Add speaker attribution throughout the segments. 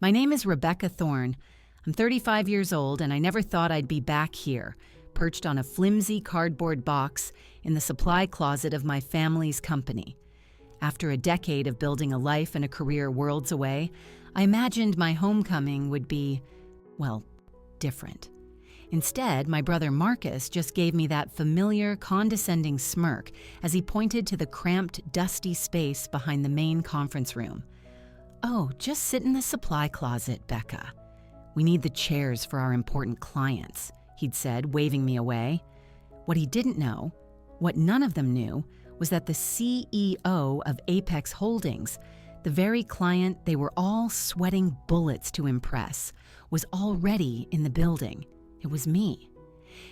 Speaker 1: My name is Rebecca Thorne. I'm 35 years old, and I never thought I'd be back here, perched on a flimsy cardboard box in the supply closet of my family's company. After a decade of building a life and a career worlds away, I imagined my homecoming would be, well, different. Instead, my brother Marcus just gave me that familiar, condescending smirk as he pointed to the cramped, dusty space behind the main conference room. "Oh, just sit in the supply closet, Becca. We need the chairs for our important clients," he'd said, waving me away. What he didn't know, what none of them knew, was that the CEO of Apex Holdings, the very client they were all sweating bullets to impress, was already in the building. It was me.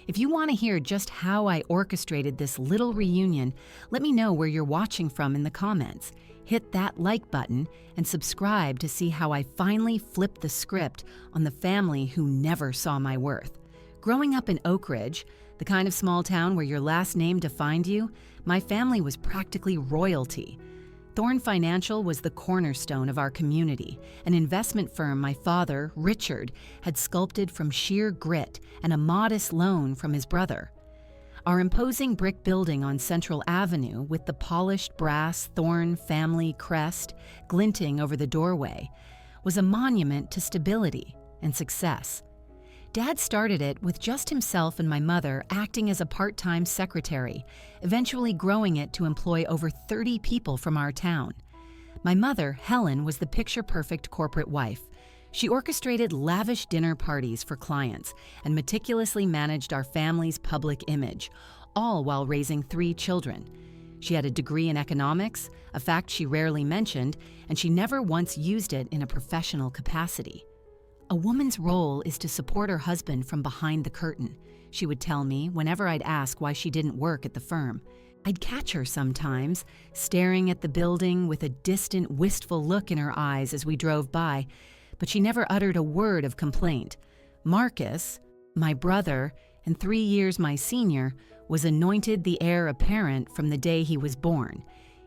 Speaker 1: If you want to hear just how I orchestrated this little reunion, let me know where you're watching from in the comments. Hit that like button and subscribe to see how I finally flipped the script on the family who never saw my worth. Growing up in Oak Ridge, the kind of small town where your last name defined you, my family was practically royalty. Thorne Financial was the cornerstone of our community, an investment firm my father, Richard, had sculpted from sheer grit and a modest loan from his brother. Our imposing brick building on Central Avenue, with the polished brass Thorne family crest glinting over the doorway, was a monument to stability and success. Dad started it with just himself and my mother acting as a part-time secretary, eventually growing it to employ over 30 people from our town. My mother, Helen, was the picture-perfect corporate wife. She orchestrated lavish dinner parties for clients and meticulously managed our family's public image, all while raising 3 children. She had a degree in economics, a fact she rarely mentioned, and she never once used it in a professional capacity. "A woman's role is to support her husband from behind the curtain," she would tell me whenever I'd ask why she didn't work at the firm. I'd catch her sometimes, staring at the building with a distant, wistful look in her eyes as we drove by, but she never uttered a word of complaint. Marcus, my brother, and 3 years my senior, was anointed the heir apparent from the day he was born.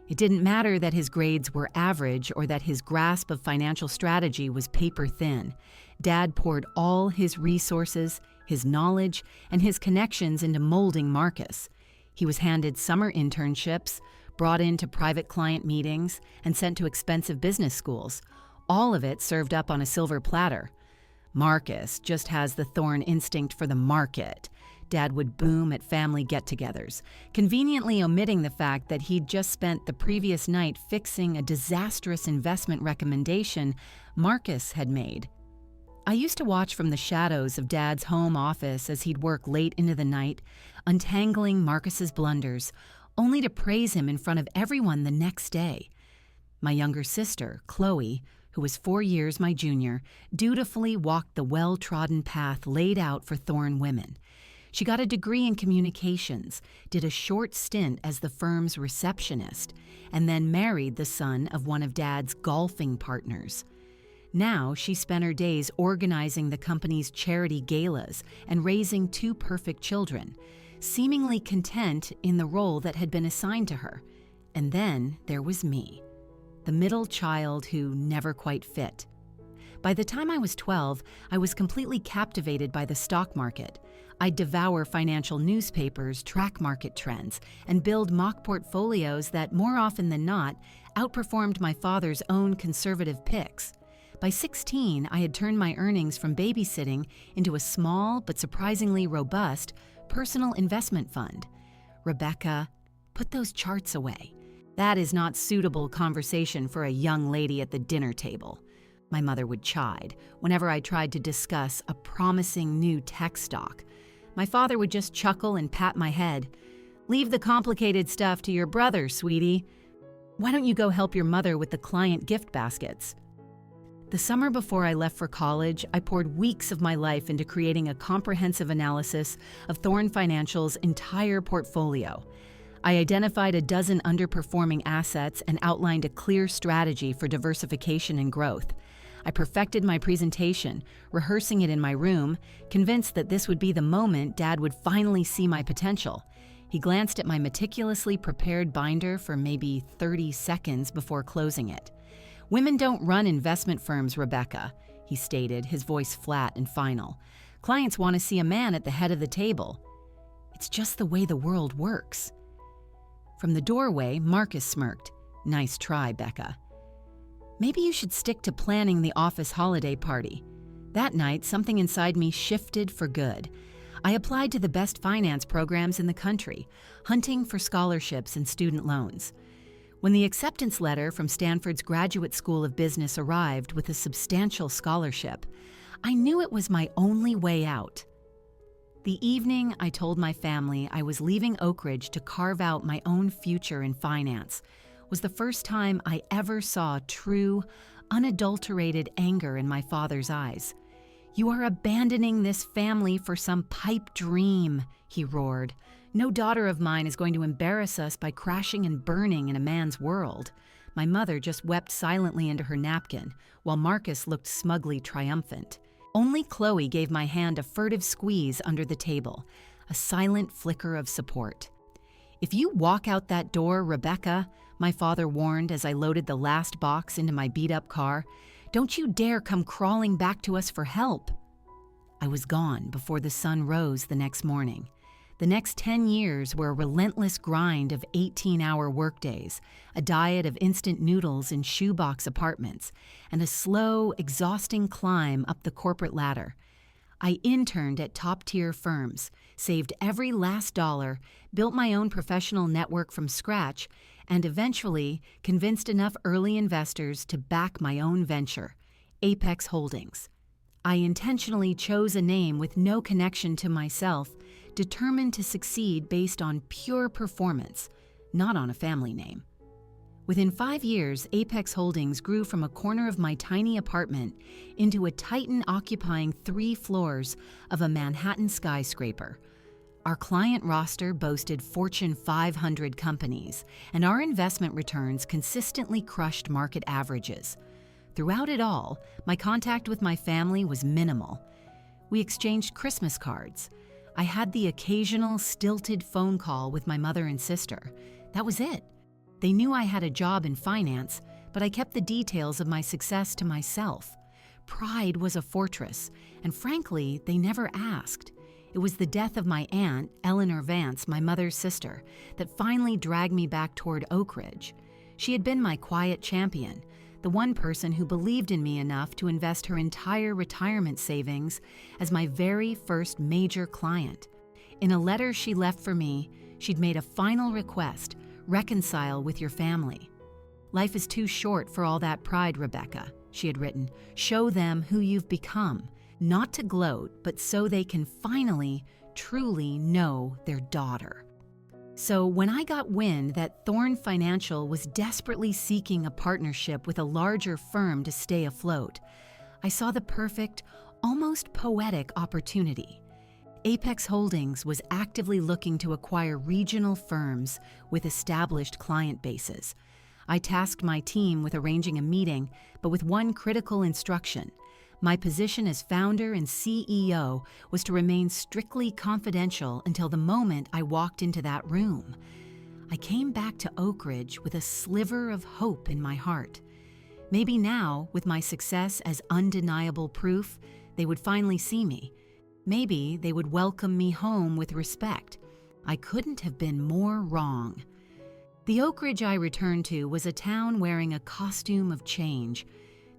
Speaker 1: It didn't matter that his grades were average or that his grasp of financial strategy was paper thin. Dad poured all his resources, his knowledge, and his connections into molding Marcus. He was handed summer internships, brought into private client meetings, and sent to expensive business schools. All of it served up on a silver platter. "Marcus just has the Thorne instinct for the market," Dad would boom at family get-togethers, conveniently omitting the fact that he'd just spent the previous night fixing a disastrous investment recommendation Marcus had made. I used to watch from the shadows of Dad's home office as he'd work late into the night, untangling Marcus's blunders, only to praise him in front of everyone the next day. My younger sister, Chloe, who was 4 years my junior, dutifully walked the well-trodden path laid out for Thorne women. She got a degree in communications, did a short stint as the firm's receptionist, and then married the son of one of Dad's golfing partners. Now she spent her days organizing the company's charity galas and raising 2 perfect children, seemingly content in the role that had been assigned to her. And then there was me, the middle child who never quite fit. By the time I was 12, I was completely captivated by the stock market. I'd devour financial newspapers, track market trends, and build mock portfolios that, more often than not, outperformed my father's own conservative picks. By 16, I had turned my earnings from babysitting into a small but surprisingly robust personal investment fund. "Rebecca, put those charts away. That is not suitable conversation for a young lady at the dinner table," my mother would chide whenever I tried to discuss a promising new tech stock. My father would just chuckle and pat my head. "Leave the complicated stuff to your brother, sweetie. Why don't you go help your mother with the client gift baskets?" The summer before I left for college, I poured weeks of my life into creating a comprehensive analysis of Thorne Financial's entire portfolio. I identified a dozen underperforming assets and outlined a clear strategy for diversification and growth. I perfected my presentation, rehearsing it in my room, convinced that this would be the moment Dad would finally see my potential. He glanced at my meticulously prepared binder for maybe 30 seconds before closing it. "Women don't run investment firms, Rebecca," he stated, his voice flat and final. "Clients want to see a man at the head of the table. It's just the way the world works." From the doorway, Marcus smirked. "Nice try, Becca. Maybe you should stick to planning the office holiday party." That night, something inside me shifted for good. I applied to the best finance programs in the country, hunting for scholarships and student loans. When the acceptance letter from Stanford's Graduate School of Business arrived with a substantial scholarship, I knew it was my only way out. The evening I told my family I was leaving Oak Ridge to carve out my own future in finance was the first time I ever saw true, unadulterated anger in my father's eyes. "You are abandoning this family for some pipe dream," he roared. "No daughter of mine is going to embarrass us by crashing and burning in a man's world." My mother just wept silently into her napkin, while Marcus looked smugly triumphant. Only Chloe gave my hand a furtive squeeze under the table, a silent flicker of support. "If you walk out that door, Rebecca," my father warned as I loaded the last box into my beat-up car, "don't you dare come crawling back to us for help." I was gone before the sun rose the next morning. The next 10 years were a relentless grind of 18-hour workdays, a diet of instant noodles in shoebox apartments, and a slow, exhausting climb up the corporate ladder. I interned at top-tier firms, saved every last dollar, built my own professional network from scratch, and eventually convinced enough early investors to back my own venture, Apex Holdings. I intentionally chose a name with no connection to myself, determined to succeed based on pure performance, not on a family name. Within 5 years, Apex Holdings grew from a corner of my tiny apartment into a titan occupying 3 floors of a Manhattan skyscraper. Our client roster boasted Fortune 500 companies, and our investment returns consistently crushed market averages. Throughout it all, my contact with my family was minimal. We exchanged Christmas cards. I had the occasional stilted phone call with my mother and sister. That was it. They knew I had a job in finance, but I kept the details of my success to myself. Pride was a fortress, and frankly, they never asked. It was the death of my aunt, Eleanor Vance, my mother's sister, that finally dragged me back toward Oak Ridge. She had been my quiet champion, the one person who believed in me enough to invest her entire retirement savings as my very first major client. In a letter she left for me, she'd made a final request: reconcile with your family. "Life is too short for all that pride, Rebecca," she had written. "Show them who you've become, not to gloat, but so they can finally, truly know their daughter." So when I got wind that Thorn Financial was desperately seeking a partnership with a larger firm to stay afloat, I saw the perfect, almost poetic opportunity. Apex Holdings was actively looking to acquire regional firms with established client bases. I tasked my team with arranging a meeting, but with one critical instruction. My position as founder and CEO was to remain strictly confidential until the moment I walked into that room. I came back to Oak Ridge with a sliver of hope in my heart. Maybe now, with my success as undeniable proof, they would finally see me. Maybe they would welcome me home with respect. I couldn't have been more wrong. The Oak Ridge I returned to was a town wearing a costume of change.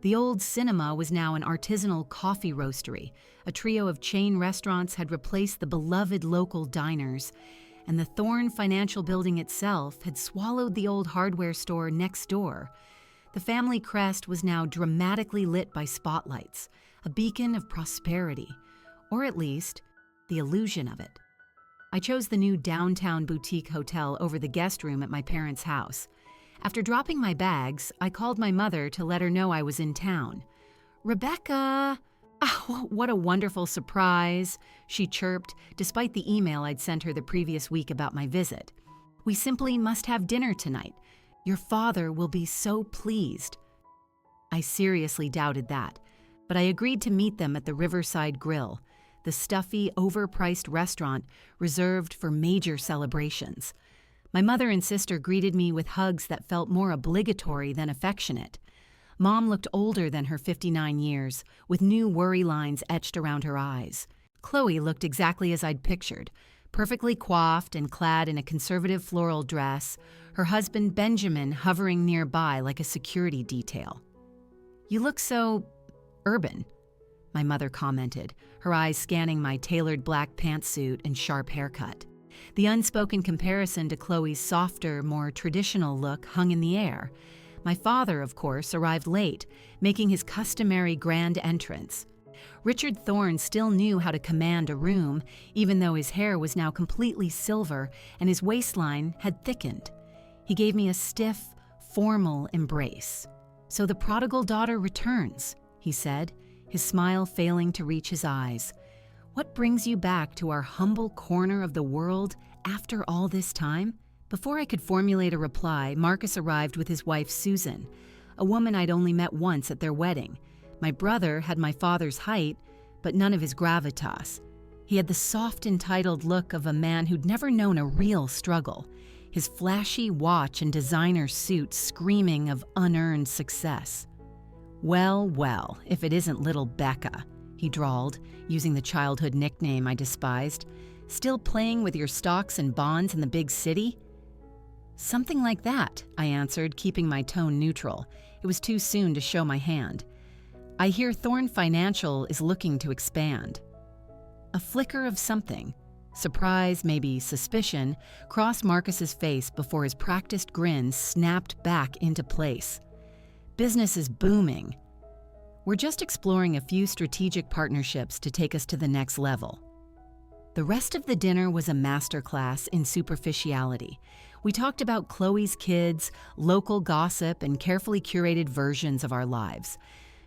Speaker 1: The old cinema was now an artisanal coffee roastery. A trio of chain restaurants had replaced the beloved local diners, and the Thorn Financial building itself had swallowed the old hardware store next door. The family crest was now dramatically lit by spotlights, a beacon of prosperity, or at least, the illusion of it. I chose the new downtown boutique hotel over the guest room at my parents' house. After dropping my bags, I called my mother to let her know I was in town. "Rebecca!" "Oh, what a wonderful surprise," she chirped, despite the email I'd sent her the previous week about my visit. "We simply must have dinner tonight. Your father will be so pleased." I seriously doubted that, but I agreed to meet them at the Riverside Grill, the stuffy, overpriced restaurant reserved for major celebrations. My mother and sister greeted me with hugs that felt more obligatory than affectionate. Mom looked older than her 59 years, with new worry lines etched around her eyes. Chloe looked exactly as I'd pictured, perfectly coiffed and clad in a conservative floral dress, her husband Benjamin hovering nearby like a security detail. "You look so urban," my mother commented, her eyes scanning my tailored black pantsuit and sharp haircut. The unspoken comparison to Chloe's softer, more traditional look hung in the air. My father, of course, arrived late, making his customary grand entrance. Richard Thorne still knew how to command a room, even though his hair was now completely silver and his waistline had thickened. He gave me a stiff, formal embrace. "So the prodigal daughter returns," he said, his smile failing to reach his eyes. "What brings you back to our humble corner of the world after all this time?" Before I could formulate a reply, Marcus arrived with his wife Susan, a woman I'd only met once at their wedding. My brother had my father's height, but none of his gravitas. He had the soft, entitled look of a man who'd never known a real struggle, his flashy watch and designer suit screaming of unearned success. "Well, well, if it isn't little Becca," he drawled, using the childhood nickname I despised. "Still playing with your stocks and bonds in the big city?" "Something like that," I answered, keeping my tone neutral. It was too soon to show my hand. "I hear Thorne Financial is looking to expand." A flicker of something, surprise, maybe suspicion, crossed Marcus's face before his practiced grin snapped back into place. "Business is booming. We're just exploring a few strategic partnerships to take us to the next level." The rest of the dinner was a masterclass in superficiality. We talked about Chloe's kids, local gossip, and carefully curated versions of our lives.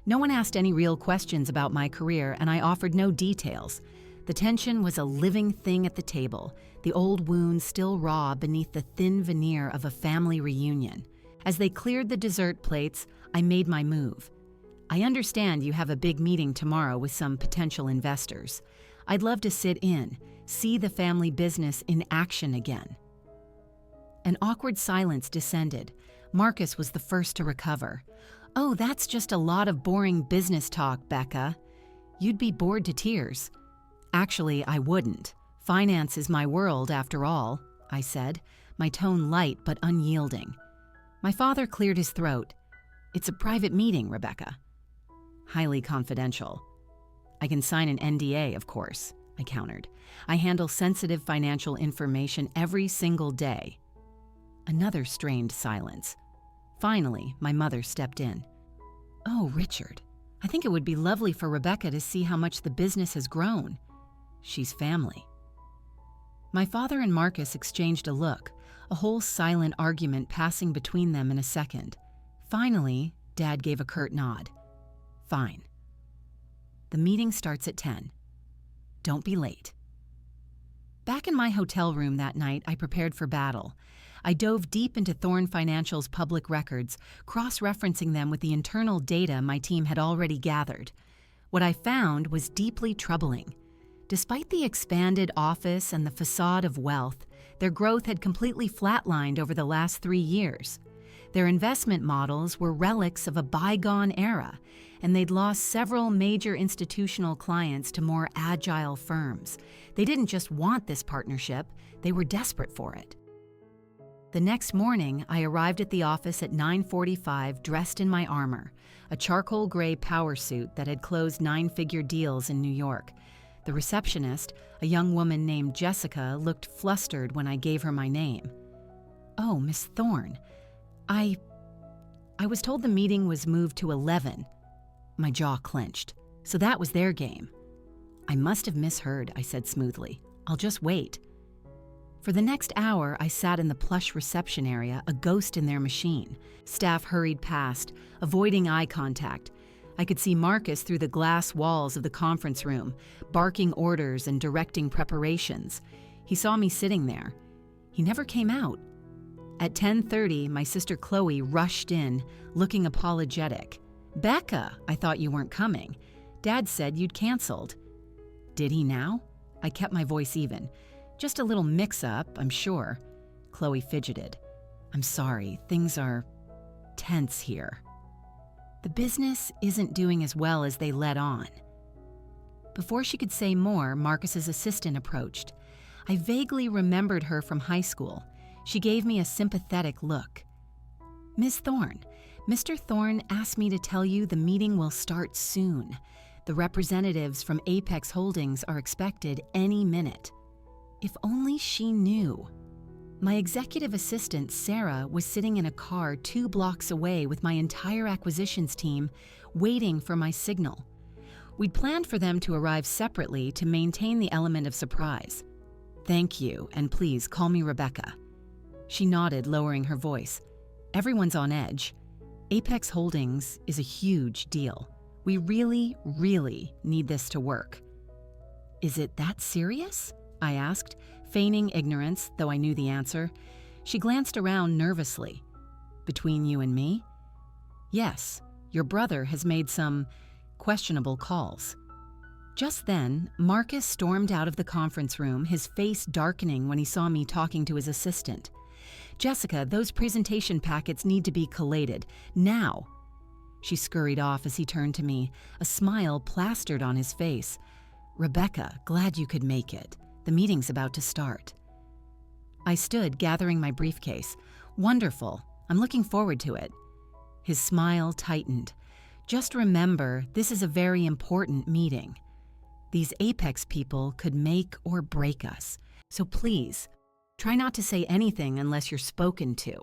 Speaker 1: No one asked any real questions about my career, and I offered no details. The tension was a living thing at the table, the old wounds still raw beneath the thin veneer of a family reunion. As they cleared the dessert plates, I made my move. "I understand you have a big meeting tomorrow with some potential investors. I'd love to sit in, see the family business in action again." An awkward silence descended. Marcus was the first to recover. "Oh, that's just a lot of boring business talk, Becca. You'd be bored to tears." "Actually, I wouldn't. Finance is my world, after all," I said, my tone light but unyielding. My father cleared his throat. "It's a private meeting, Rebecca." "Highly confidential." "I can sign an NDA, of course," I countered. "I handle sensitive financial information every single day." Another strained silence. Finally, my mother stepped in. "Oh, Richard, I think it would be lovely for Rebecca to see how much the business has grown. She's family." My father and Marcus exchanged a look, a whole silent argument passing between them in a second. Finally, Dad gave a curt nod. "Fine. The meeting starts at 10. Don't be late." Back in my hotel room that night, I prepared for battle. I dove deep into Thorne Financial's public records, cross-referencing them with the internal data my team had already gathered. What I found was deeply troubling. Despite the expanded office and the facade of wealth, their growth had completely flatlined over the last 3 years. Their investment models were relics of a bygone era, and they'd lost several major institutional clients to more agile firms. They didn't just want this partnership, they were desperate for it. The next morning, I arrived at the office at 9:45 dressed in my armor, a charcoal gray power suit that had closed 9-figure deals in New York. The receptionist, a young woman named Jessica, looked flustered when I gave her my name. "Oh, Miss Thorne, I was told the meeting was moved to 11. My jaw clenched. So that was their game. "I must have misheard," I said smoothly. "I'll just wait." For the next hour, I sat in the plush reception area, a ghost in their machine. Staff hurried past, avoiding eye contact. I could see Marcus through the glass walls of the conference room, barking orders and directing preparations. He saw me sitting there. He never came out. At 10:30, my sister Chloe rushed in, looking apologetic. "Becca, I thought you weren't coming. Dad said you'd canceled." "Did he now?" I kept my voice even. "Just a little mix-up, I'm sure." Chloe fidgeted. "I'm sorry, things are tense here." The business isn't doing as well as they let on. Before she could say more, Marcus's assistant approached. I vaguely remembered her from high school. She gave me a sympathetic look. Ms. Thorne, Mr. Thorne asked me to tell you the meeting will start soon. The representatives from Apex Holdings are expected any minute. If only she knew. My executive assistant, Sarah, was sitting in a car 2 blocks away with my entire acquisitions team, waiting for my signal. We'd planned for them to arrive separately to maintain the element of surprise. Thank you, and please call me Rebecca. She nodded, lowering her voice. Everyone's on edge. Apex Holdings is a huge deal. We really, really need this to work. Is it that serious? I asked, feigning ignorance, though I knew the answer. She glanced around nervously. Between you and me? Yes, your brother has made some questionable calls. Just then, Marcus stormed out of the conference room, his face darkening when he saw me talking to his assistant. Jessica, those presentation packets need to be collated, now. She scurried off as he turned to me, a smile plastered on his face. Rebecca, glad you could make it. The meeting's about to start. I stood, gathering my briefcase. Wonderful. I'm looking forward to it. His smile tightened. Just remember, this is a very important meeting. These Apex people could make or break us. So please, try not to say anything unless you're spoken to.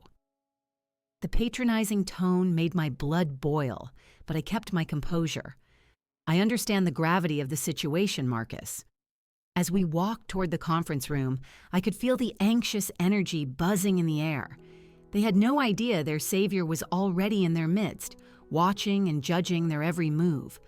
Speaker 1: The patronizing tone made my blood boil, but I kept my composure. I understand the gravity of the situation, Marcus. As we walked toward the conference room, I could feel the anxious energy buzzing in the air. They had no idea their savior was already in their midst, watching and judging their every move.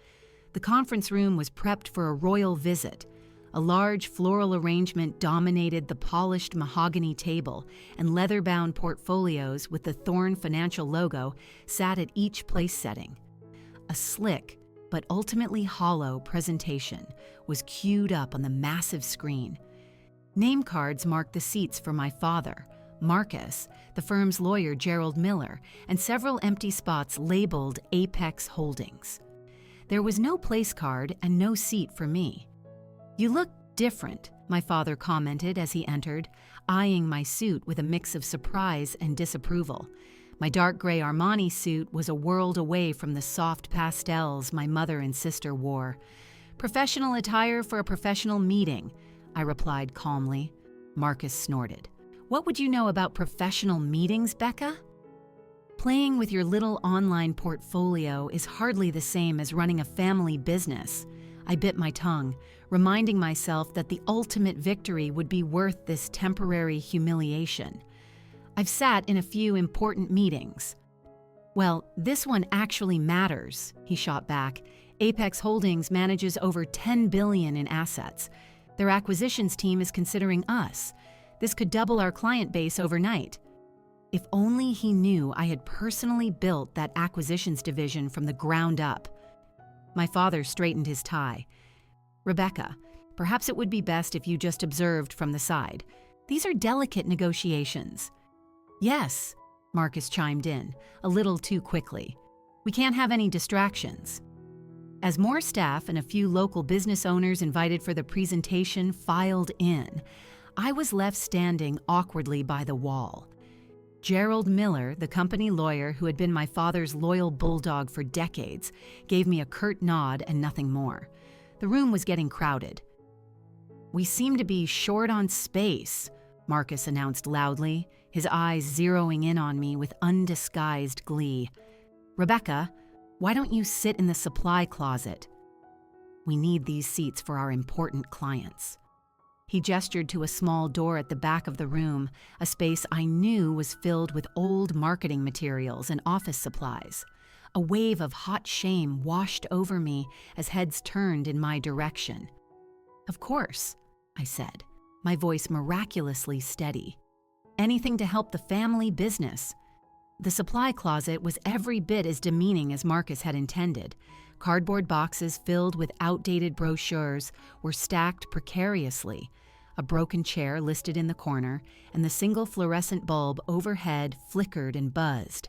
Speaker 1: The conference room was prepped for a royal visit. A large floral arrangement dominated the polished mahogany table, and leather-bound portfolios with the Thorne Financial logo sat at each place setting. A slick, but ultimately hollow presentation was queued up on the massive screen. Name cards marked the seats for my father, Marcus, the firm's lawyer Gerald Miller, and several empty spots labeled Apex Holdings. There was no place card and no seat for me. You look different, my father commented as he entered, eyeing my suit with a mix of surprise and disapproval. My dark gray Armani suit was a world away from the soft pastels my mother and sister wore. Professional attire for a professional meeting, I replied calmly. Marcus snorted. What would you know about professional meetings, Becca? Playing with your little online portfolio is hardly the same as running a family business. I bit my tongue, reminding myself that the ultimate victory would be worth this temporary humiliation. I've sat in a few important meetings. Well, this one actually matters, he shot back. Apex Holdings manages over $10 billion in assets. Their acquisitions team is considering us. This could double our client base overnight. If only he knew I had personally built that acquisitions division from the ground up. My father straightened his tie. Rebecca, perhaps it would be best if you just observed from the side. These are delicate negotiations. Yes, Marcus chimed in, a little too quickly. We can't have any distractions. As more staff and a few local business owners invited for the presentation filed in, I was left standing awkwardly by the wall. Gerald Miller, the company lawyer who had been my father's loyal bulldog for decades, gave me a curt nod and nothing more. The room was getting crowded. We seem to be short on space, Marcus announced loudly, his eyes zeroing in on me with undisguised glee. Rebecca, why don't you sit in the supply closet? We need these seats for our important clients. He gestured to a small door at the back of the room, a space I knew was filled with old marketing materials and office supplies. A wave of hot shame washed over me as heads turned in my direction. Of course, I said, my voice miraculously steady. Anything to help the family business. The supply closet was every bit as demeaning as Marcus had intended. Cardboard boxes filled with outdated brochures were stacked precariously. A broken chair listed in the corner, and the single fluorescent bulb overhead flickered and buzzed.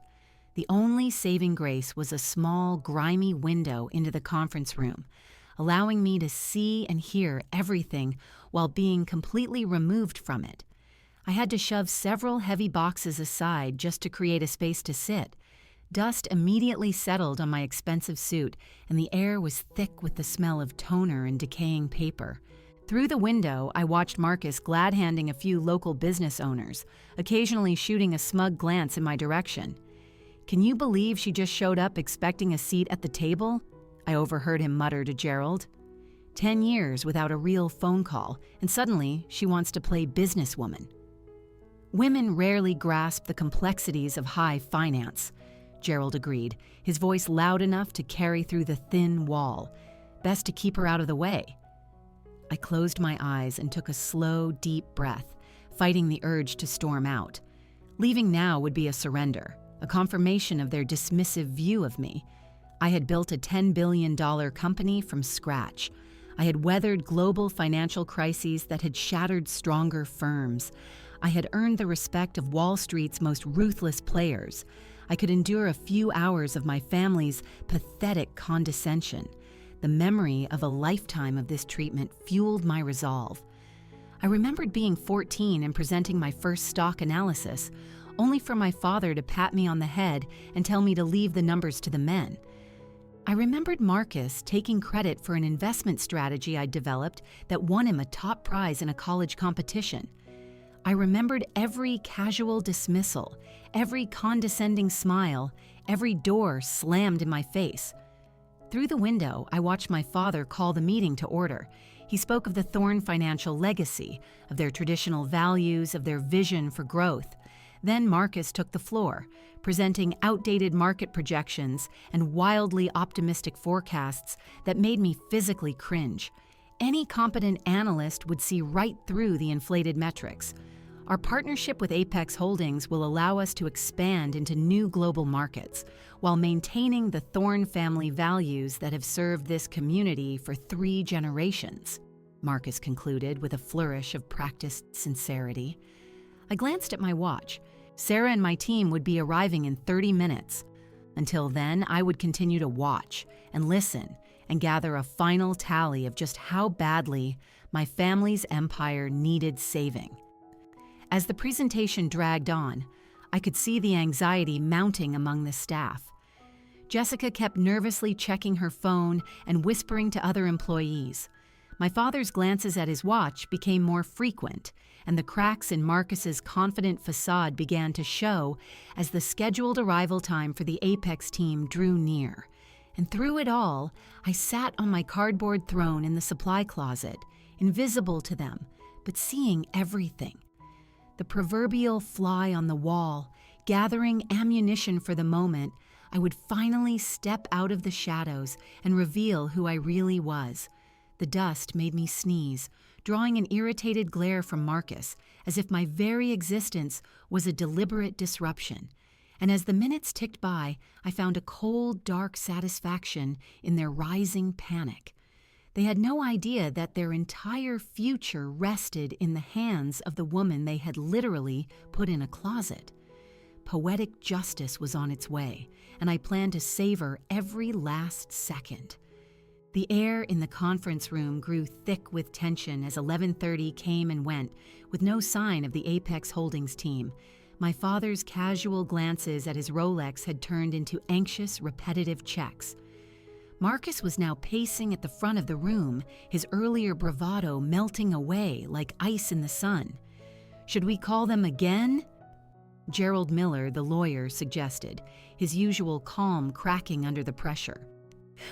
Speaker 1: The only saving grace was a small, grimy window into the conference room, allowing me to see and hear everything while being completely removed from it. I had to shove several heavy boxes aside just to create a space to sit. Dust immediately settled on my expensive suit, and the air was thick with the smell of toner and decaying paper. Through the window, I watched Marcus glad-handing a few local business owners, occasionally shooting a smug glance in my direction. "Can you believe she just showed up expecting a seat at the table?" I overheard him mutter to Gerald. 10 years without a real phone call, and suddenly she wants to play businesswoman. Women rarely grasp the complexities of high finance, Gerald agreed, his voice loud enough to carry through the thin wall. Best to keep her out of the way. I closed my eyes and took a slow, deep breath, fighting the urge to storm out. Leaving now would be a surrender, a confirmation of their dismissive view of me. I had built a $10 billion company from scratch. I had weathered global financial crises that had shattered stronger firms. I had earned the respect of Wall Street's most ruthless players. I could endure a few hours of my family's pathetic condescension. The memory of a lifetime of this treatment fueled my resolve. I remembered being 14 and presenting my first stock analysis, only for my father to pat me on the head and tell me to leave the numbers to the men. I remembered Marcus taking credit for an investment strategy I'd developed that won him a top prize in a college competition. I remembered every casual dismissal, every condescending smile, every door slammed in my face. Through the window, I watched my father call the meeting to order. He spoke of the Thorn financial legacy, of their traditional values, of their vision for growth. Then Marcus took the floor, presenting outdated market projections and wildly optimistic forecasts that made me physically cringe. Any competent analyst would see right through the inflated metrics. Our partnership with Apex Holdings will allow us to expand into new global markets while maintaining the Thorn family values that have served this community for 3 generations, Marcus concluded with a flourish of practiced sincerity. I glanced at my watch. Sarah and my team would be arriving in 30 minutes. Until then, I would continue to watch and listen and gather a final tally of just how badly my family's empire needed saving. As the presentation dragged on, I could see the anxiety mounting among the staff. Jessica kept nervously checking her phone and whispering to other employees. My father's glances at his watch became more frequent, and the cracks in Marcus's confident facade began to show as the scheduled arrival time for the Apex team drew near. And through it all, I sat on my cardboard throne in the supply closet, invisible to them, but seeing everything. The proverbial fly on the wall, gathering ammunition for the moment, I would finally step out of the shadows and reveal who I really was. The dust made me sneeze, drawing an irritated glare from Marcus, as if my very existence was a deliberate disruption. And as the minutes ticked by, I found a cold, dark satisfaction in their rising panic. They had no idea that their entire future rested in the hands of the woman they had literally put in a closet. Poetic justice was on its way, and I planned to savor every last second. The air in the conference room grew thick with tension as 11:30 came and went, with no sign of the Apex Holdings team. My father's casual glances at his Rolex had turned into anxious, repetitive checks. Marcus was now pacing at the front of the room, his earlier bravado melting away like ice in the sun. "Should we call them again?" Gerald Miller, the lawyer, suggested, his usual calm cracking under the pressure.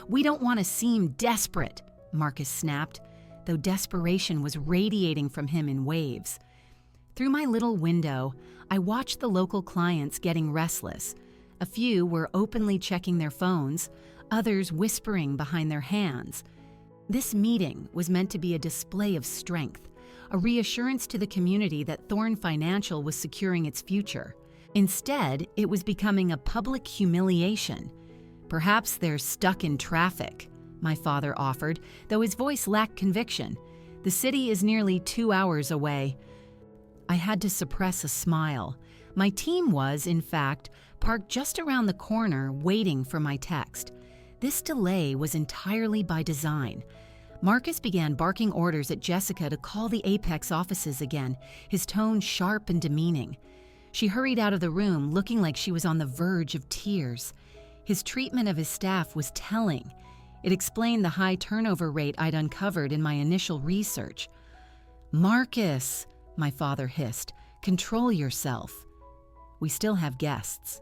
Speaker 1: "We don't want to seem desperate," Marcus snapped, though desperation was radiating from him in waves. Through my little window, I watched the local clients getting restless. A few were openly checking their phones, others whispering behind their hands. This meeting was meant to be a display of strength, a reassurance to the community that Thorn Financial was securing its future. Instead, it was becoming a public humiliation. "Perhaps they're stuck in traffic," my father offered, though his voice lacked conviction. "The city is nearly 2 hours away." I had to suppress a smile. My team was, in fact, parked just around the corner waiting for my text. This delay was entirely by design. Marcus began barking orders at Jessica to call the Apex offices again, his tone sharp and demeaning. She hurried out of the room looking like she was on the verge of tears. His treatment of his staff was telling. It explained the high turnover rate I'd uncovered in my initial research. "Marcus," my father hissed, "control yourself. We still have guests."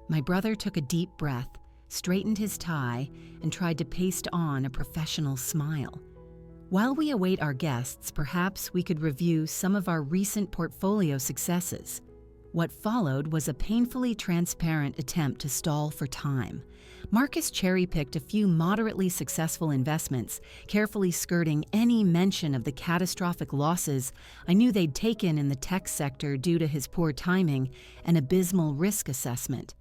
Speaker 1: My brother took a deep breath, straightened his tie, and tried to paste on a professional smile. "While we await our guests, perhaps we could review some of our recent portfolio successes." What followed was a painfully transparent attempt to stall for time. Marcus cherry-picked a few moderately successful investments, carefully skirting any mention of the catastrophic losses I knew they'd taken in the tech sector due to his poor timing and abysmal risk assessment.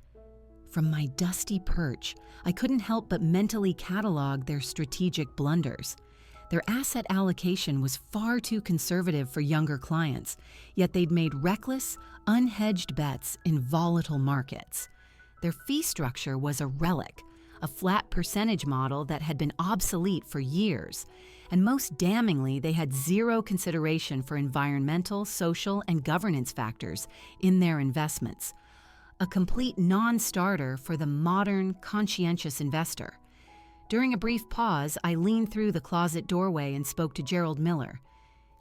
Speaker 1: From my dusty perch, I couldn't help but mentally catalog their strategic blunders. Their asset allocation was far too conservative for younger clients, yet they'd made reckless, unhedged bets in volatile markets. Their fee structure was a relic, a flat percentage model that had been obsolete for years, and most damningly, they had zero consideration for environmental, social, and governance factors in their investments. A complete non-starter for the modern, conscientious investor. During a brief pause, I leaned through the closet doorway and spoke to Gerald Miller.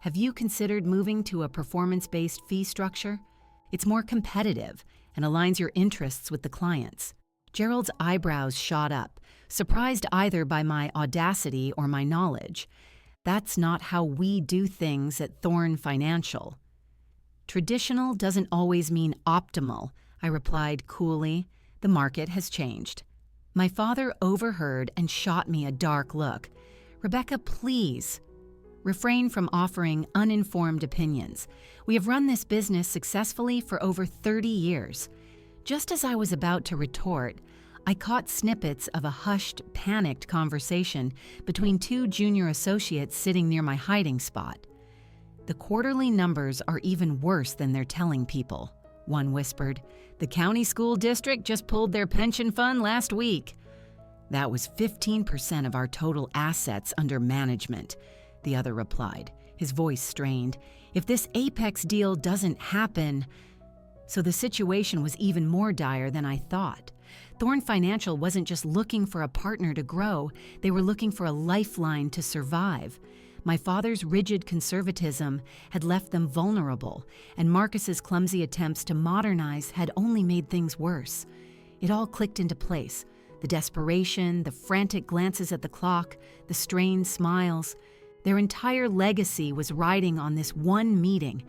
Speaker 1: "Have you considered moving to a performance-based fee structure? It's more competitive and aligns your interests with the clients." Gerald's eyebrows shot up, surprised either by my audacity or my knowledge. "That's not how we do things at Thorn Financial." "Traditional doesn't always mean optimal," I replied coolly. "The market has changed." My father overheard and shot me a dark look. "Rebecca, please. Refrain from offering uninformed opinions. We have run this business successfully for over 30 years. Just as I was about to retort, I caught snippets of a hushed, panicked conversation between two junior associates sitting near my hiding spot. "The quarterly numbers are even worse than they're telling people," one whispered. "The county school district just pulled their pension fund last week." "That was 15% of our total assets under management," the other replied, his voice strained. "If this Apex deal doesn't happen..." So the situation was even more dire than I thought. Thorn Financial wasn't just looking for a partner to grow, they were looking for a lifeline to survive. My father's rigid conservatism had left them vulnerable, and Marcus's clumsy attempts to modernize had only made things worse. It all clicked into place. The desperation, the frantic glances at the clock, the strained smiles. Their entire legacy was riding on this one meeting.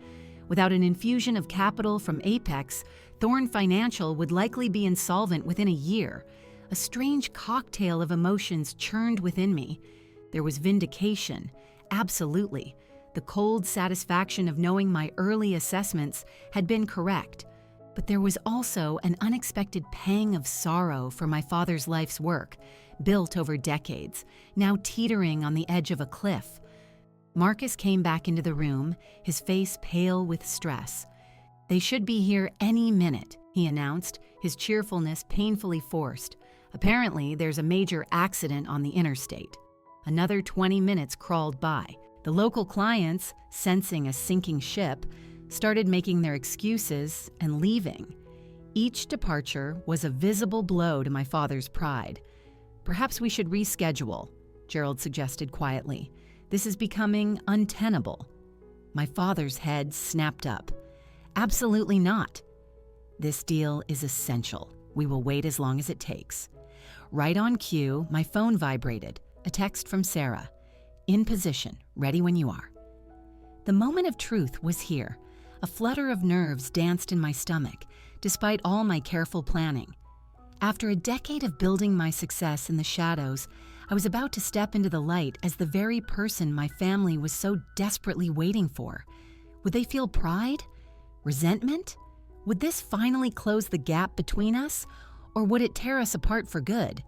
Speaker 1: Without an infusion of capital from Apex, Thorn Financial would likely be insolvent within a year. A strange cocktail of emotions churned within me. There was vindication. Absolutely. The cold satisfaction of knowing my early assessments had been correct. But there was also an unexpected pang of sorrow for my father's life's work, built over decades, now teetering on the edge of a cliff. Marcus came back into the room, his face pale with stress. "They should be here any minute," he announced, his cheerfulness painfully forced. "Apparently, there's a major accident on the interstate." Another 20 minutes crawled by. The local clients, sensing a sinking ship, started making their excuses and leaving. Each departure was a visible blow to my father's pride. "Perhaps we should reschedule," Gerald suggested quietly. "This is becoming untenable." My father's head snapped up. "Absolutely not. This deal is essential. We will wait as long as it takes." Right on cue, my phone vibrated. A text from Sarah. "In position, ready when you are." The moment of truth was here. A flutter of nerves danced in my stomach, despite all my careful planning. After a decade of building my success in the shadows, I was about to step into the light as the very person my family was so desperately waiting for. Would they feel pride? Resentment? Would this finally close the gap between us, or would it tear us apart for good?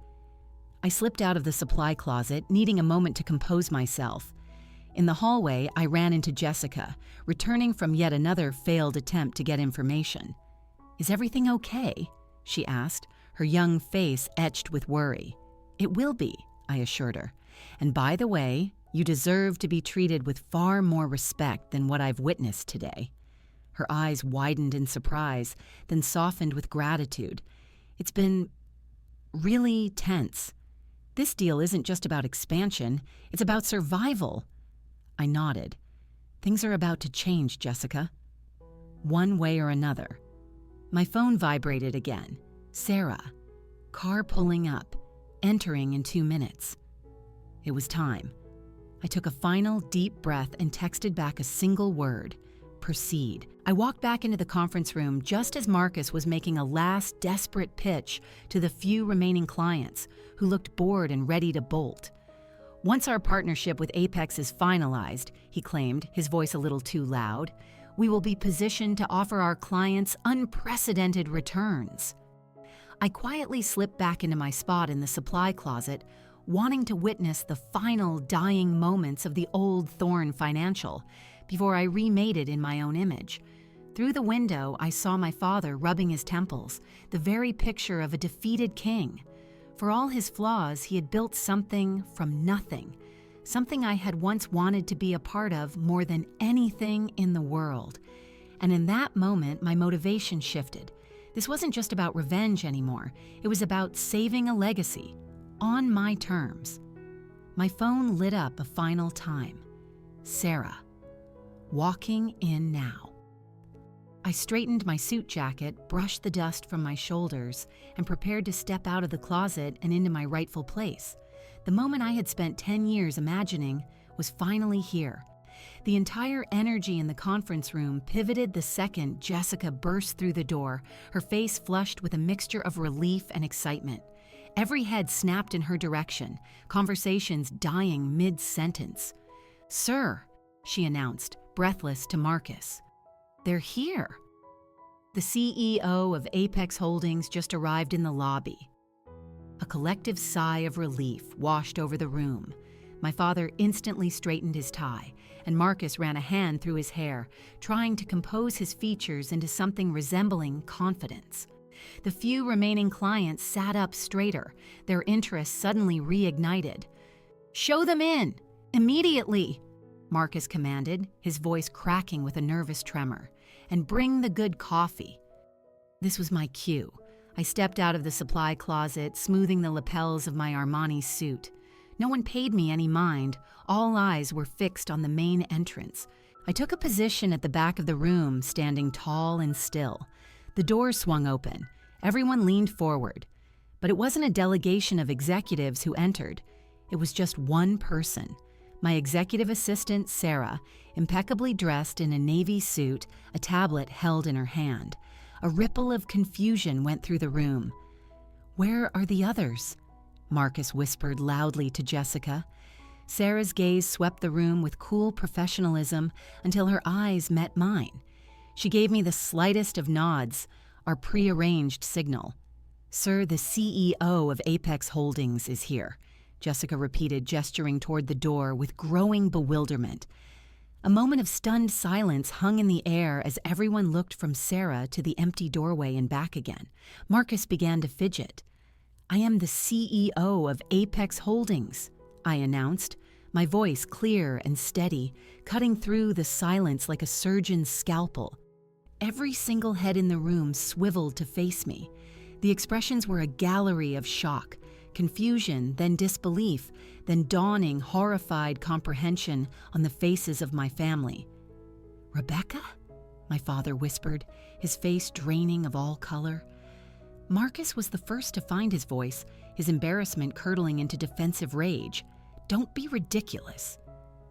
Speaker 1: I slipped out of the supply closet, needing a moment to compose myself. In the hallway, I ran into Jessica, returning from yet another failed attempt to get information. "Is everything okay?" she asked, her young face etched with worry. It will be, I assured her. And by the way, you deserve to be treated with far more respect than what I've witnessed today. Her eyes widened in surprise, then softened with gratitude. It's been really tense. This deal isn't just about expansion, it's about survival. I nodded. Things are about to change, Jessica. One way or another. My phone vibrated again. Sarah. Car pulling up. Entering in 2 minutes. It was time. I took a final deep breath and texted back a single word. Proceed. I walked back into the conference room just as Marcus was making a last desperate pitch to the few remaining clients who looked bored and ready to bolt. Once our partnership with Apex is finalized, he claimed, his voice a little too loud, we will be positioned to offer our clients unprecedented returns. I quietly slipped back into my spot in the supply closet, wanting to witness the final dying moments of the old Thorn Financial before I remade it in my own image. Through the window, I saw my father rubbing his temples, the very picture of a defeated king. For all his flaws, he had built something from nothing, something I had once wanted to be a part of more than anything in the world. And in that moment, my motivation shifted. This wasn't just about revenge anymore. It was about saving a legacy, on my terms. My phone lit up a final time. Sarah. Walking in now. I straightened my suit jacket, brushed the dust from my shoulders, and prepared to step out of the closet and into my rightful place. The moment I had spent 10 years imagining was finally here. The entire energy in the conference room pivoted the second Jessica burst through the door, her face flushed with a mixture of relief and excitement. Every head snapped in her direction, conversations dying mid-sentence. "Sir," she announced, breathless to Marcus. "They're here." The CEO of Apex Holdings just arrived in the lobby. A collective sigh of relief washed over the room. My father instantly straightened his tie, and Marcus ran a hand through his hair, trying to compose his features into something resembling confidence. The few remaining clients sat up straighter, their interest suddenly reignited. "Show them in! Immediately!" Marcus commanded, his voice cracking with a nervous tremor. "And bring the good coffee." This was my cue. I stepped out of the supply closet, smoothing the lapels of my Armani suit. No one paid me any mind. All eyes were fixed on the main entrance. I took a position at the back of the room, standing tall and still. The door swung open. Everyone leaned forward. But it wasn't a delegation of executives who entered. It was just one person. My executive assistant, Sarah, impeccably dressed in a navy suit, a tablet held in her hand. A ripple of confusion went through the room. "Where are the others?" Marcus whispered loudly to Jessica. Sarah's gaze swept the room with cool professionalism until her eyes met mine. She gave me the slightest of nods, our prearranged signal. "Sir, the CEO of Apex Holdings is here," Jessica repeated, gesturing toward the door with growing bewilderment. A moment of stunned silence hung in the air as everyone looked from Sarah to the empty doorway and back again. Marcus began to fidget. "I am the CEO of Apex Holdings," I announced, my voice clear and steady, cutting through the silence like a surgeon's scalpel. Every single head in the room swiveled to face me. The expressions were a gallery of shock, confusion, then disbelief, then dawning, horrified comprehension on the faces of my family. "Rebecca?" my father whispered, his face draining of all color. Marcus was the first to find his voice, his embarrassment curdling into defensive rage. "Don't be ridiculous.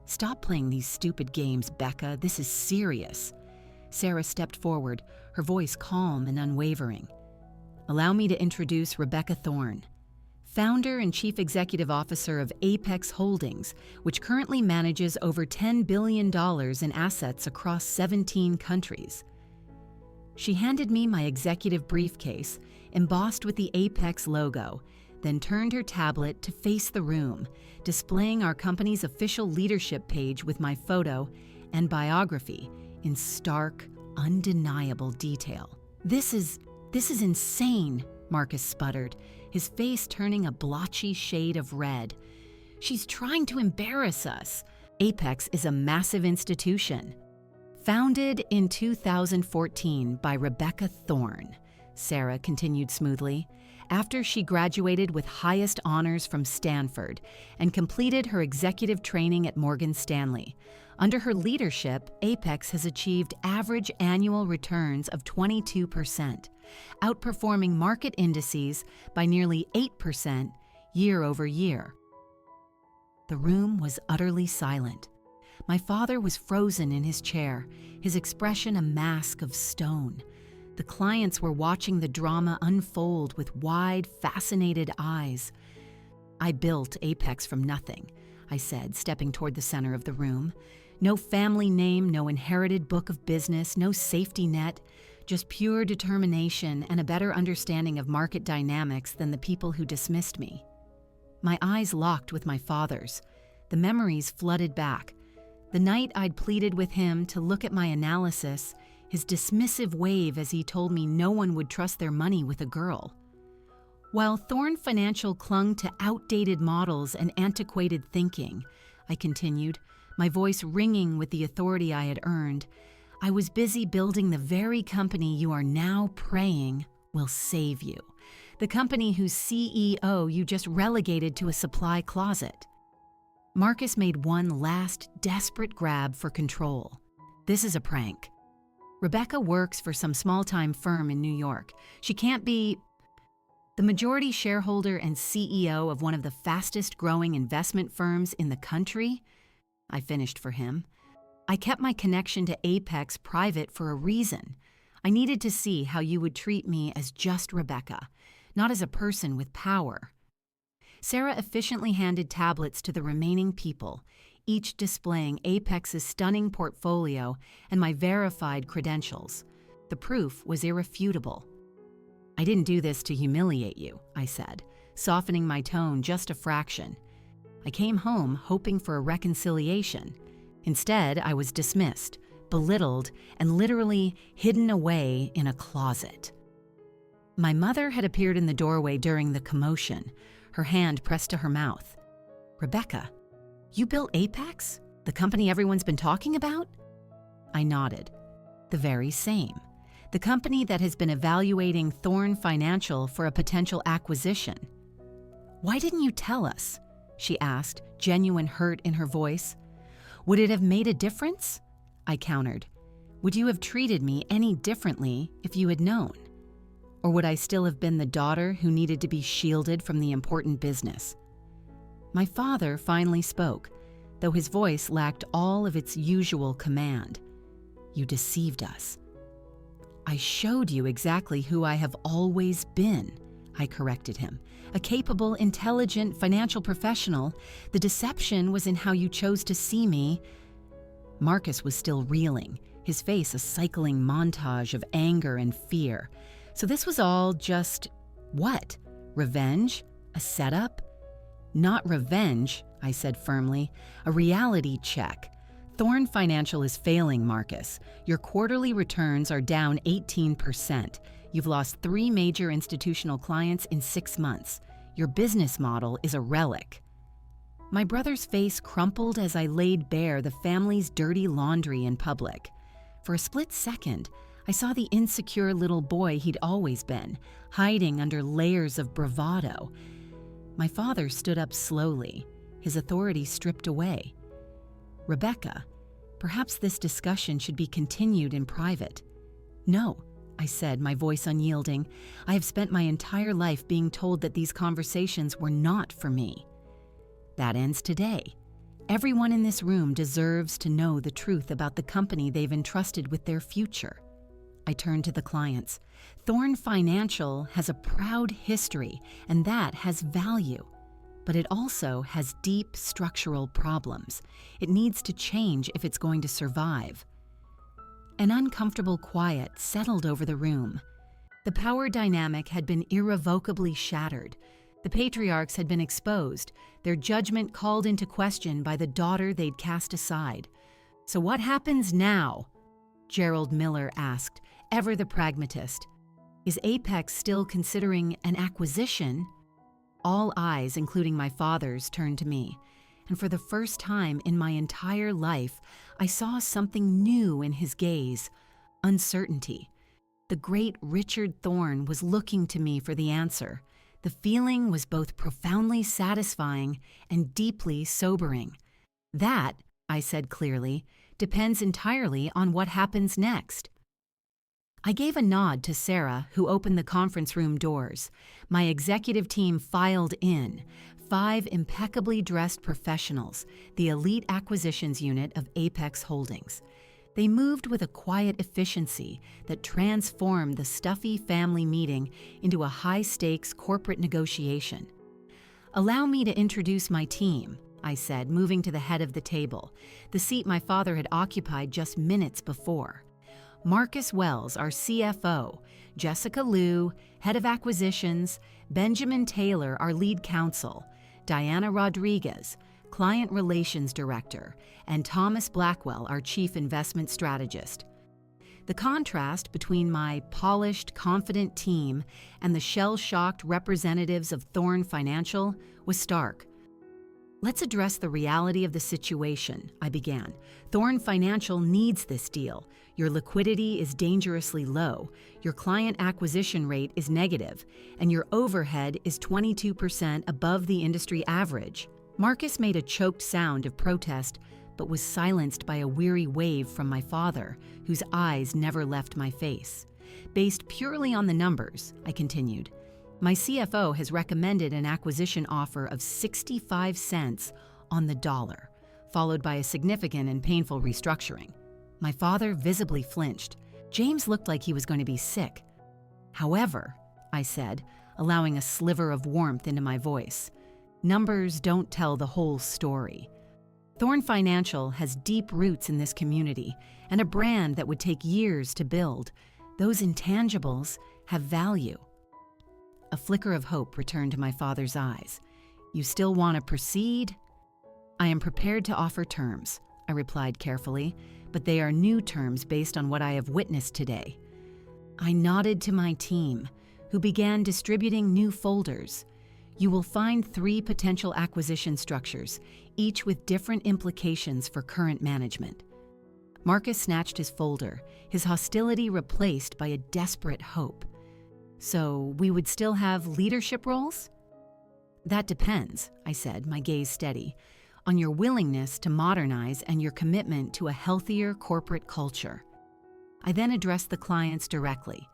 Speaker 1: Stop playing these stupid games, Becca. This is serious." Sarah stepped forward, her voice calm and unwavering. "Allow me to introduce Rebecca Thorn, founder and chief executive officer of Apex Holdings, which currently manages over $10 billion in assets across 17 countries." She handed me my executive briefcase, embossed with the Apex logo, then turned her tablet to face the room, displaying our company's official leadership page with my photo and biography in stark, undeniable detail. This is "This is insane," Marcus sputtered, his face turning a blotchy shade of red. "She's trying to embarrass us. Apex is a massive institution." Founded in 2014 by Rebecca Thorne, Sarah continued smoothly, after she graduated with highest honors from Stanford and completed her executive training at Morgan Stanley. Under her leadership, Apex has achieved average annual returns of 22%, outperforming market indices by nearly 8% year over year. The room was utterly silent. My father was frozen in his chair, his expression a mask of stone. The clients were watching the drama unfold with wide, fascinated eyes. "I built Apex from nothing," I said, stepping toward the center of the room. "No family name, no inherited book of business, no safety net, just pure determination and a better understanding of market dynamics than the people who dismissed me." My eyes locked with my father's. The memories flooded back. The night I'd pleaded with him to look at my analysis, his dismissive wave as he told me no one would trust their money with a girl. While Thorne Financial clung to outdated models and antiquated thinking, I continued, my voice ringing with the authority I had earned, I was busy building the very company you are now praying will save you. The company whose CEO you just relegated to a supply closet. Marcus made one last desperate grab for control. "This is a prank. Rebecca works for some small-time firm in New York. She can't be the majority shareholder and CEO of one of the fastest-growing investment firms in the country." I finished for him. "I kept my connection to Apex private for a reason. I needed to see how you would treat me as just Rebecca, not as a person with power." Sarah efficiently handed tablets to the remaining people, each displaying Apex's stunning portfolio and my verified credentials. The proof was irrefutable. "I didn't do this to humiliate you," I said, softening my tone just a fraction. "I came home hoping for a reconciliation. Instead, I was dismissed, belittled, and literally hidden away in a closet." My mother had appeared in the doorway during the commotion, her hand pressed to her mouth. "Rebecca, you built Apex? The company everyone's been talking about?" I nodded. "The very same. The company that has been evaluating Thorne Financial for a potential acquisition." "Why didn't you tell us?" she asked, genuine hurt in her voice. "Would it have made a difference?" I countered. "Would you have treated me any differently if you had known? Or would I still have been the daughter who needed to be shielded from the important business?" My father finally spoke, though his voice lacked all of its usual command. "You deceived us." "I showed you exactly who I have always been," I corrected him. "A capable, intelligent financial professional. The deception was in how you chose to see me." Marcus was still reeling, his face a cycling montage of anger and fear. So this was all just, what? Revenge? A setup? "Not revenge," I said firmly. "A reality check. Thorne Financial is failing, Marcus. Your quarterly returns are down 18%. You've lost 3 major institutional clients in 6 months. Your business model is a relic." My brother's face crumpled as I laid bare the family's dirty laundry in public. For a split second, I saw the insecure little boy he'd always been, hiding under layers of bravado. My father stood up slowly, his authority stripped away. "Rebecca, perhaps this discussion should be continued in private." "No," I said, my voice unyielding. "I have spent my entire life being told that these conversations were not for me." "That ends today. Everyone in this room deserves to know the truth about the company they've entrusted with their future." I turned to the clients. "Thorne Financial has a proud history, and that has value. But it also has deep structural problems. It needs to change if it's going to survive." An uncomfortable quiet settled over the room. The power dynamic had been irrevocably shattered. The patriarchs had been exposed, their judgment called into question by the daughter they'd cast aside. "So what happens now?" Gerald Miller asked, ever the pragmatist. Is Apex still considering an acquisition? All eyes, including my father's, turned to me, and for the first time in my entire life, I saw something new in his gaze: uncertainty. The great Richard Thorne was looking to me for the answer. The feeling was both profoundly satisfying and deeply sobering. That, I said clearly, depends entirely on what happens next. I gave a nod to Sarah, who opened the conference room doors. My executive team filed in, 5 impeccably dressed professionals, the elite acquisitions unit of Apex Holdings. They moved with a quiet efficiency that transformed the stuffy family meeting into a high-stakes corporate negotiation. "Allow me to introduce my team," I said, moving to the head of the table, the seat my father had occupied just minutes before. Marcus Wells, our CFO, Jessica Liu, head of acquisitions, Benjamin Taylor, our lead counsel, Diana Rodriguez, client relations director, and Thomas Blackwell, our chief investment strategist. The contrast between my polished, confident team and the shell-shocked representatives of Thorne Financial was stark. "Let's address the reality of the situation," I began. "Thorne Financial needs this deal. Your liquidity is dangerously low, your client acquisition rate is negative, and your overhead is 22% above the industry average." Marcus made a choked sound of protest, but was silenced by a weary wave from my father, whose eyes never left my face. "Based purely on the numbers," I continued, "my CFO has recommended an acquisition offer of 65 cents on the dollar, followed by a significant and painful restructuring." My father visibly flinched. James looked like he was going to be sick. "However," I said, allowing a sliver of warmth into my voice, "numbers don't tell the whole story. Thorne Financial has deep roots in this community and a brand that would take years to build. Those intangibles have value." A flicker of hope returned to my father's eyes. "You still want to proceed?" "I am prepared to offer terms," I replied carefully, "but they are new terms based on what I have witnessed today." I nodded to my team, who began distributing new folders. "You will find 3 potential acquisition structures, each with different implications for current management." Marcus snatched his folder, his hostility replaced by a desperate hope. "So we would still have leadership roles?" "That depends," I said, my gaze steady, "on your willingness to modernize and your commitment to a healthier corporate culture." I then addressed the clients directly.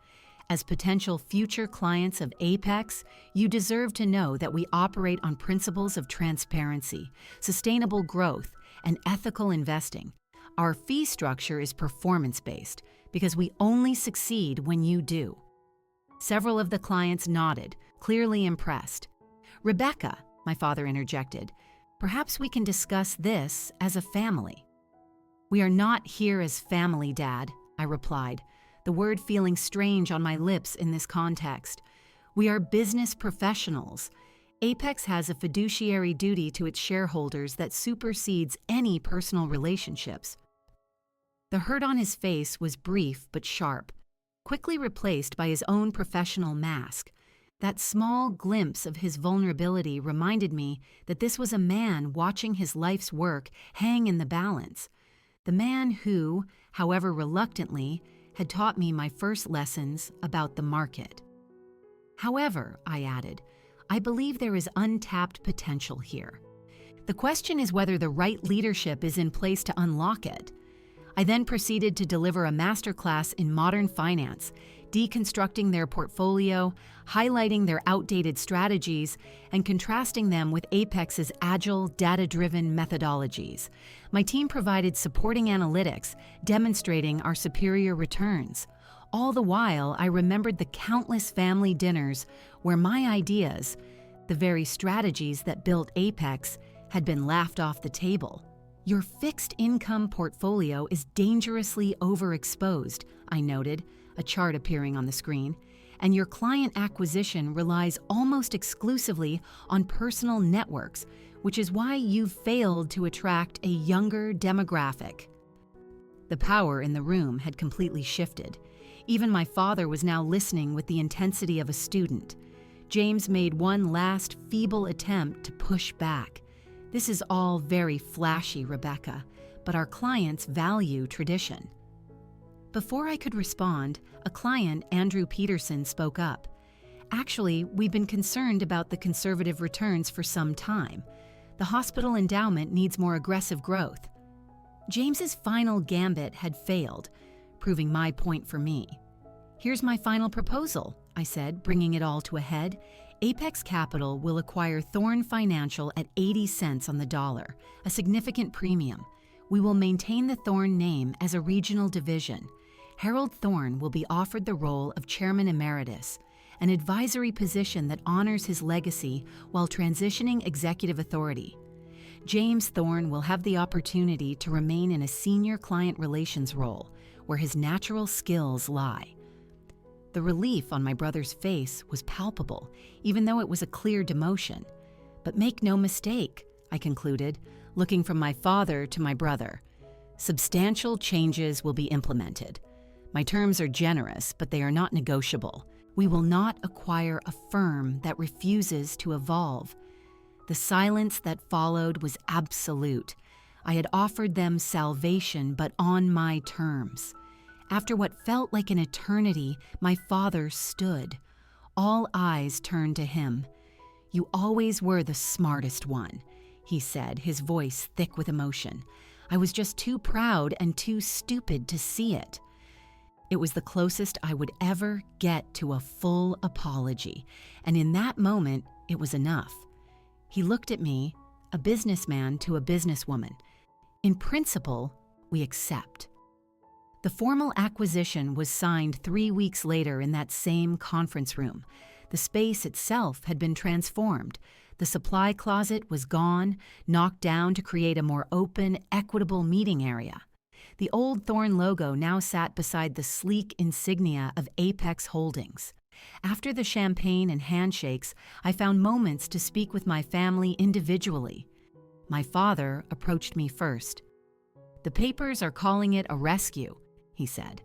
Speaker 1: "As potential future clients of Apex, you deserve to know that we operate on principles of transparency, sustainable growth, and ethical investing. Our fee structure is performance-based because we only succeed when you do." Several of the clients nodded, clearly impressed. "Rebecca," my father interjected, "perhaps we can discuss this as a family." "We are not here as family, Dad," I replied, the word feeling strange on my lips in this context. "We are business professionals. Apex has a fiduciary duty to its shareholders that supersedes any personal relationships." The hurt on his face was brief but sharp, quickly replaced by his own professional mask. That small glimpse of his vulnerability reminded me that this was a man watching his life's work hang in the balance. The man who, however reluctantly, had taught me my first lessons about the market. "However," I added, "I believe there is untapped potential here. The question is whether the right leadership is in place to unlock it." I then proceeded to deliver a masterclass in modern finance, deconstructing their portfolio, highlighting their outdated strategies, and contrasting them with Apex's agile, data-driven methodologies. My team provided supporting analytics, demonstrating our superior returns. All the while, I remembered the countless family dinners where my ideas, the very strategies that built Apex, had been laughed off the table. "Your fixed income portfolio is dangerously overexposed," I noted, a chart appearing on the screen, "and your client acquisition relies almost exclusively on personal networks, which is why you've failed to attract a younger demographic." The power in the room had completely shifted. Even my father was now listening with the intensity of a student. James made one last feeble attempt to push back. This is all very flashy, Rebecca, but our clients value tradition. Before I could respond, a client, Andrew Peterson, spoke up. Actually, we've been concerned about the conservative returns for some time. The hospital endowment needs more aggressive growth. James's final gambit had failed, proving my point for me. Here's my final proposal, I said, bringing it all to a head. Apex Capital will acquire Thorne Financial at 80 cents on the dollar, a significant premium. We will maintain the Thorne name as a regional division. Harold Thorne will be offered the role of Chairman Emeritus, an advisory position that honors his legacy while transitioning executive authority. James Thorne will have the opportunity to remain in a senior client relations role, where his natural skills lie. The relief on my brother's face was palpable, even though it was a clear demotion. But make no mistake, I concluded, looking from my father to my brother. Substantial changes will be implemented. My terms are generous, but they are not negotiable. We will not acquire a firm that refuses to evolve. The silence that followed was absolute. I had offered them salvation, but on my terms. After what felt like an eternity, my father stood. All eyes turned to him. "You always were the smartest one," he said, his voice thick with emotion. I was just too proud and too stupid to see it. It was the closest I would ever get to a full apology, and in that moment, it was enough. He looked at me, a businessman to a businesswoman. In principle, we accept. The formal acquisition was signed 3 weeks later in that same conference room. The space itself had been transformed. The supply closet was gone, knocked down to create a more open, equitable meeting area. The old Thorne logo now sat beside the sleek insignia of Apex Holdings. After the champagne and handshakes, I found moments to speak with my family individually. My father approached me first. "The papers are calling it a rescue," he said.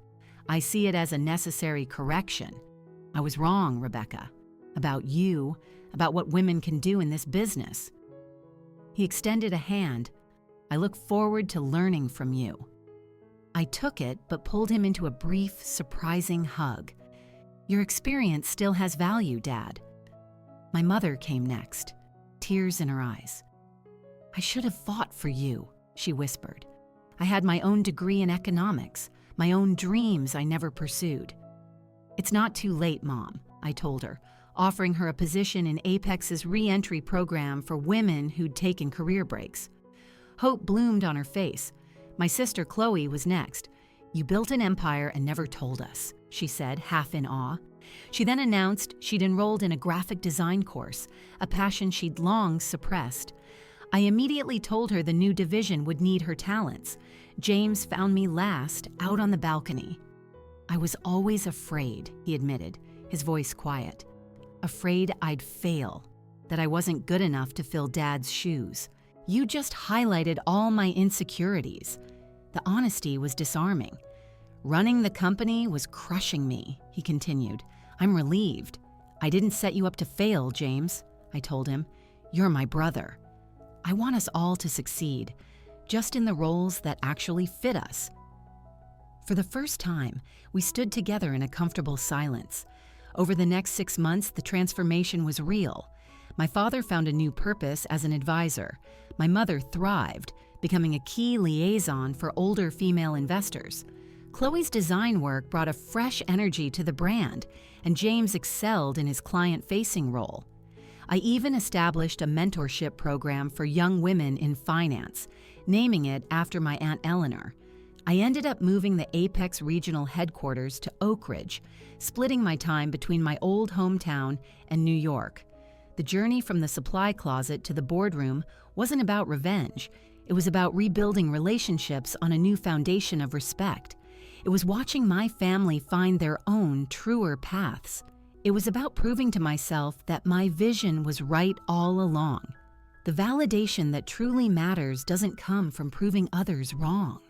Speaker 1: "I see it as a necessary correction. I was wrong, Rebecca, about you, about what women can do in this business." He extended a hand. "I look forward to learning from you." I took it, but pulled him into a brief, surprising hug. "Your experience still has value, Dad." My mother came next, tears in her eyes. "I should have fought for you," she whispered. "I had my own degree in economics, my own dreams I never pursued." "It's not too late, Mom," I told her, offering her a position in Apex's re-entry program for women who'd taken career breaks. Hope bloomed on her face. My sister Chloe was next. "You built an empire and never told us," she said, half in awe. She then announced she'd enrolled in a graphic design course, a passion she'd long suppressed. I immediately told her the new division would need her talents. James found me last, out on the balcony. "I was always afraid," he admitted, his voice quiet. "Afraid I'd fail, that I wasn't good enough to fill Dad's shoes. You just highlighted all my insecurities." The honesty was disarming. "Running the company was crushing me," he continued. "I'm relieved. I didn't set you up to fail, James," I told him. "You're my brother. I want us all to succeed, just in the roles that actually fit us." For the first time, we stood together in a comfortable silence. Over the next 6 months, the transformation was real. My father found a new purpose as an advisor. My mother thrived, becoming a key liaison for older female investors. Chloe's design work brought a fresh energy to the brand, and James excelled in his client-facing role. I even established a mentorship program for young women in finance, naming it after my Aunt Eleanor. I ended up moving the Apex regional headquarters to Oak Ridge, splitting my time between my old hometown and New York. The journey from the supply closet to the boardroom wasn't about revenge. It was about rebuilding relationships on a new foundation of respect. It was watching my family find their own truer paths. It was about proving to myself that my vision was right all along. The validation that truly matters doesn't come from proving others wrong.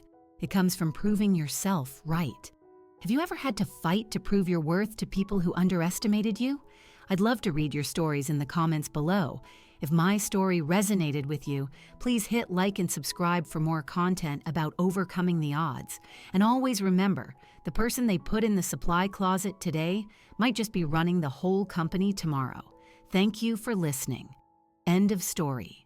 Speaker 1: It comes from proving yourself right. Have you ever had to fight to prove your worth to people who underestimated you? I'd love to read your stories in the comments below. If my story resonated with you, please hit like and subscribe for more content about overcoming the odds. And always remember, the person they put in the supply closet today might just be running the whole company tomorrow. Thank you for listening. End of story.